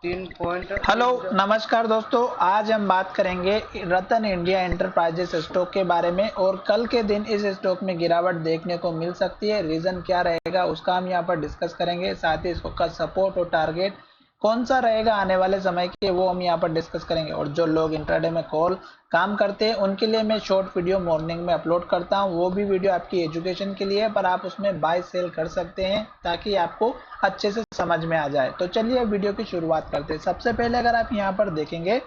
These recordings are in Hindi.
हेलो नमस्कार दोस्तों, आज हम बात करेंगे रतन इंडिया एंटरप्राइजेस स्टॉक के बारे में। और कल के दिन इस स्टॉक में गिरावट देखने को मिल सकती है। रीजन क्या रहेगा उसका हम यहाँ पर डिस्कस करेंगे। साथ ही इसका सपोर्ट और टारगेट कौन सा रहेगा आने वाले समय के, वो हम यहाँ पर डिस्कस करेंगे। और जो लोग इंट्राडे में कॉल काम करते हैं उनके लिए मैं शॉर्ट वीडियो मॉर्निंग में अपलोड करता हूँ। वो भी वीडियो आपकी एजुकेशन के लिए है, पर आप उसमें बाय सेल कर सकते हैं ताकि आपको अच्छे से समझ में आ जाए। तो चलिए वीडियो की शुरुआत करते हैं। सबसे पहले अगर आप यहाँ पर देखेंगे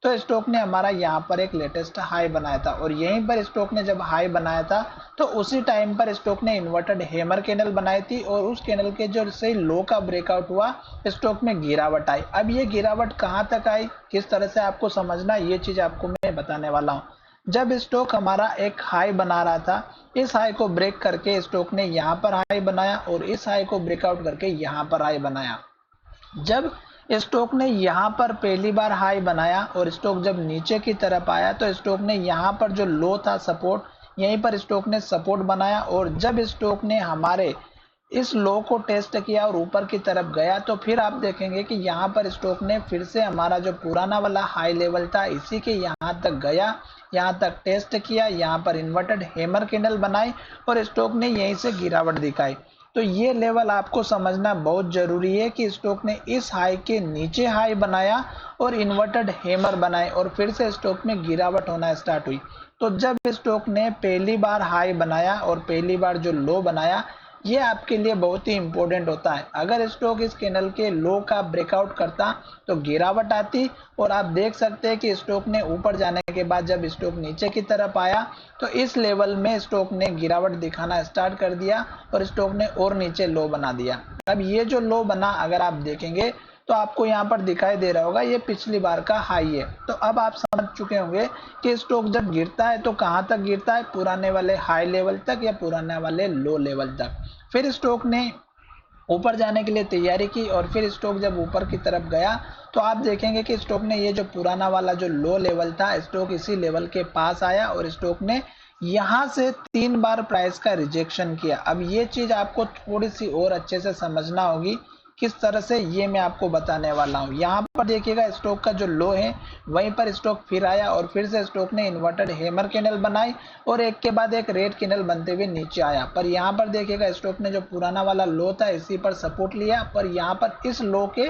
तो स्टॉक ने हमारा यहाँ पर एक लेटेस्ट हाई बनाया था, और यहीं पर स्टॉक ने जब हाई बनाया था तो उसी टाइम पर स्टॉक ने इन्वर्टेड हैमर कैंडल बनाई थी, और उस कैंडल के जो सही लो का ब्रेकआउट हुआ स्टॉक में गिरावट आई। अब ये गिरावट कहाँ तक आई, किस तरह से आपको समझना, ये चीज आपको मैं बताने वाला हूँ। जब स्टॉक हमारा एक हाई बना रहा था, इस हाई को ब्रेक करके स्टॉक ने यहाँ पर हाई बनाया, और इस हाई को ब्रेकआउट करके यहाँ पर हाई बनाया। जब स्टॉक ने यहाँ पर पहली बार हाई बनाया और स्टॉक जब नीचे की तरफ आया तो स्टॉक ने यहाँ पर जो लो था सपोर्ट, यहीं पर स्टॉक ने सपोर्ट बनाया। और जब स्टॉक ने हमारे इस लो को टेस्ट किया और ऊपर की तरफ गया तो फिर आप देखेंगे कि यहाँ पर स्टॉक ने फिर से हमारा जो पुराना वाला हाई लेवल था इसी के यहाँ तक गया, यहाँ तक टेस्ट किया, यहाँ पर इन्वर्टेड हैमर कैंडल बनाई और स्टॉक ने यहीं से गिरावट दिखाई। तो ये लेवल आपको समझना बहुत जरूरी है कि स्टॉक ने इस हाई के नीचे हाई बनाया और इन्वर्टेड हैमर बनाए और फिर से स्टॉक में गिरावट होना स्टार्ट हुई। तो जब स्टॉक ने पहली बार हाई बनाया और पहली बार जो लो बनाया, ये आपके लिए बहुत ही इंपॉर्टेंट होता है। अगर स्टॉक इस कैंडल के लो का ब्रेकआउट करता तो गिरावट आती, और आप देख सकते हैं कि स्टॉक ने ऊपर जाने के बाद जब स्टॉक नीचे की तरफ आया तो इस लेवल में स्टॉक ने गिरावट दिखाना स्टार्ट कर दिया और स्टॉक ने और नीचे लो बना दिया। अब ये जो लो बना अगर आप देखेंगे तो आपको यहाँ पर दिखाई दे रहा होगा, ये पिछली बार का हाई है। तो अब आप समझ चुके होंगे कि स्टॉक जब गिरता है तो कहाँ तक गिरता है, पुराने वाले हाई लेवल तक या पुराने वाले लो लेवल तक। फिर स्टॉक ने ऊपर जाने के लिए तैयारी की, और फिर स्टॉक जब ऊपर की तरफ गया तो आप देखेंगे कि स्टॉक ने ये जो पुराना वाला जो लो लेवल था स्टॉक इसी लेवल के पास आया और स्टॉक ने यहां से 3 बार प्राइस का रिजेक्शन किया। अब ये चीज आपको थोड़ी सी और अच्छे से समझना होगी किस तरह से, ये मैं आपको बताने वाला हूँ। यहाँ पर देखिएगा स्टॉक का जो लो है वहीं पर स्टॉक फिर आया और फिर से स्टॉक ने इन्वर्टेड हैमर कैंडल बनाई और एक के बाद एक रेड कैंडल बनते हुए नीचे आया। पर यहाँ पर देखिएगा स्टॉक ने जो पुराना वाला लो था इसी पर सपोर्ट लिया, पर यहाँ पर इस लो के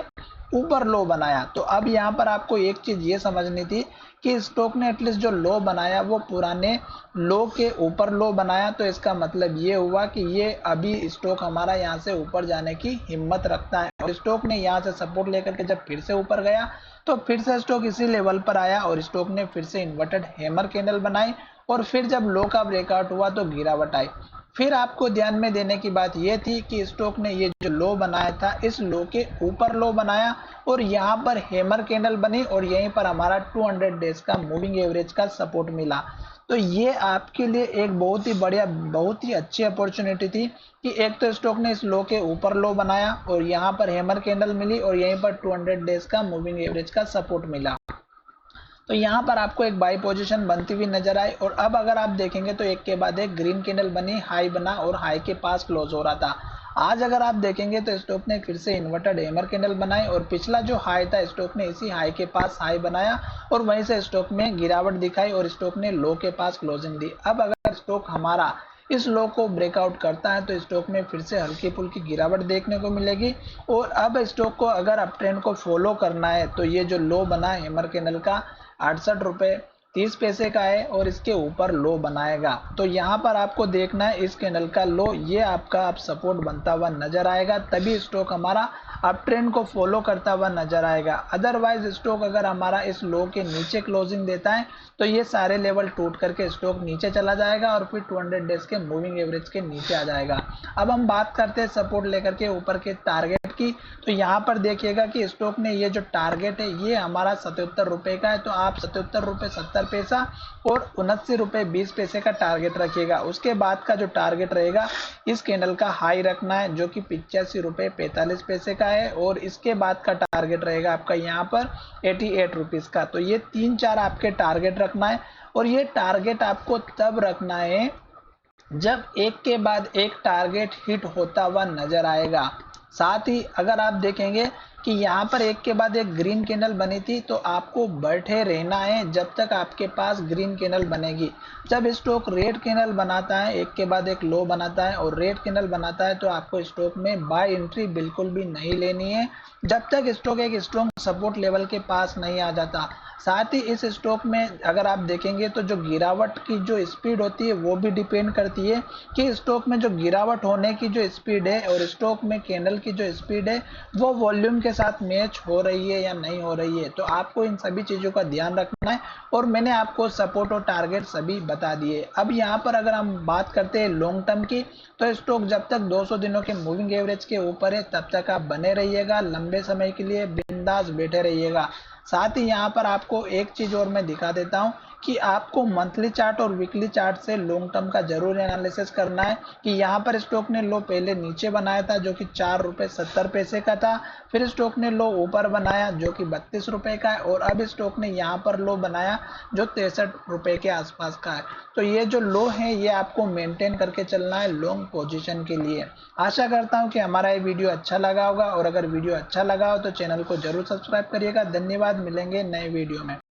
ऊपर लो बनाया। तो अब यहाँ पर आपको एक चीज ये समझनी थी कि स्टॉक ने एटलीस्ट जो लो बनाया वो पुराने लो के ऊपर लो बनाया, तो इसका मतलब ये हुआ कि ये अभी स्टॉक हमारा यहाँ से ऊपर जाने की हिम्मत रखता है। और स्टॉक ने यहाँ से सपोर्ट लेकर के जब फिर से ऊपर गया तो फिर से स्टॉक इसी लेवल पर आया और स्टॉक ने फिर से इन्वर्टेड हैमर कैंडल बनाई, और फिर जब लो का ब्रेकआउट हुआ तो गिरावट आई। फिर आपको ध्यान में देने की बात यह थी कि स्टॉक ने ये जो लो बनाया था इस लो के ऊपर लो बनाया और यहाँ पर हैमर कैंडल बनी और यहीं पर हमारा 200 डेज का मूविंग एवरेज का सपोर्ट मिला। तो ये आपके लिए एक बहुत ही बढ़िया, बहुत ही अच्छी अपॉर्चुनिटी थी कि एक तो स्टॉक ने इस लो के ऊपर लो बनाया और यहाँ पर हैमर कैंडल मिली और यहीं पर 200 डेज का मूविंग एवरेज का सपोर्ट मिला। तो यहाँ पर आपको एक बाई पोजीशन बनती हुई नजर आई। और अब अगर आप देखेंगे तो एक के बाद एक ग्रीन कैंडल बनी, हाई बना और हाई के पास क्लोज हो रहा था। आज अगर आप देखेंगे तो स्टॉक ने फिर से इन्वर्टेड हैमर कैंडल बनाई और पिछला जो हाई था स्टॉक ने इसी हाई के पास हाई बनाया और वहीं से स्टॉक में गिरावट दिखाई और स्टॉक ने लो के पास क्लोजिंग दी। अब अगर स्टॉक हमारा इस लो को ब्रेकआउट करता है तो स्टॉक में फिर से हल्की फुल्की गिरावट देखने को मिलेगी। और अब स्टॉक को अगर अप ट्रेंड को फॉलो करना है तो ये जो लो बना है हैमर कैंडल का 68 रुपए 30 पैसे का है और इसके ऊपर लो बनाएगा। तो यहाँ पर आपको देखना है इस कैंडल का लो, ये आपका आप सपोर्ट बनता हुआ नजर आएगा, तभी स्टॉक हमारा अप ट्रेंड को फॉलो करता हुआ नजर आएगा। अदरवाइज स्टॉक अगर हमारा इस लो के नीचे क्लोजिंग देता है तो ये सारे लेवल टूट करके स्टॉक नीचे चला जाएगा और फिर 200 डेज के मूविंग एवरेज के नीचे आ जाएगा। अब हम बात करते हैं सपोर्ट लेकर के ऊपर के टारगेट की। तो यहाँ पर देखिएगा कि स्टॉक ने ये जो टारगेट है ये हमारा 77 रुपए का है, तो आप 77 रुपए 70 पैसा और 79 रुपए 20 पैसे का टारगेट रखिएगा। उसके बाद का जो टारगेट रहेगा इस कैंडल का हाई रखना है जो कि 85 रुपए 45 पैसे का है, और इसके बाद का टारगेट रहेगा आपका यहाँ पर 88 रुपीज का। तो ये 3-4 आपके टारगेट रखना है, और ये टारगेट आपको तब रखना है जब एक के बाद एक टारगेट हिट होता हुआ नजर आएगा। साथ ही अगर आप देखेंगे कि यहाँ पर एक के बाद एक ग्रीन कैंडल बनी थी, तो आपको बैठे रहना है जब तक आपके पास ग्रीन कैंडल बनेगी। जब स्टॉक रेड कैंडल बनाता है, एक के बाद एक लो बनाता है और रेड कैंडल बनाता है, तो आपको स्टॉक में बाय एंट्री बिल्कुल भी नहीं लेनी है जब तक स्टॉक एक स्ट्रॉन्ग सपोर्ट लेवल के पास नहीं आ जाता। साथ ही इस स्टॉक में अगर आप देखेंगे तो जो गिरावट की जो स्पीड होती है वो भी डिपेंड करती है कि स्टॉक में जो गिरावट होने की जो स्पीड है और स्टॉक में कैंडल की जो स्पीड है वो वॉल्यूम के साथ मैच हो रही है या नहीं हो रही है। तो आपको इन सभी चीज़ों का ध्यान रखना है और मैंने आपको सपोर्ट और टारगेट सभी बता दिए। अब यहाँ पर अगर हम बात करते हैं लॉन्ग टर्म की, तो स्टॉक जब तक 200 दिनों के मूविंग एवरेज के ऊपर है तब तक आप बने रहिएगा, लंबे समय के लिए बिंदास बैठे रहिएगा। साथ ही यहाँ पर आपको एक चीज और मैं दिखा देता हूँ कि आपको मंथली चार्ट और वीकली चार्ट से लॉन्ग टर्म का जरूर एनालिसिस करना है कि यहाँ पर स्टॉक ने लो पहले नीचे बनाया था जो कि 4 रुपए 70 पैसे का था, फिर स्टॉक ने लो ऊपर बनाया जो कि 32 रुपए का है और अब स्टॉक ने यहाँ पर लो बनाया जो 63 रुपए के आसपास का है। तो ये जो लो है ये आपको मेंटेन करके चलना है लॉन्ग पोजीशन के लिए। आशा करता हूँ कि हमारा ये वीडियो अच्छा लगा होगा और अगर वीडियो अच्छा लगा हो तो चैनल को जरूर सब्सक्राइब करिएगा। धन्यवाद, मिलेंगे नए वीडियो में।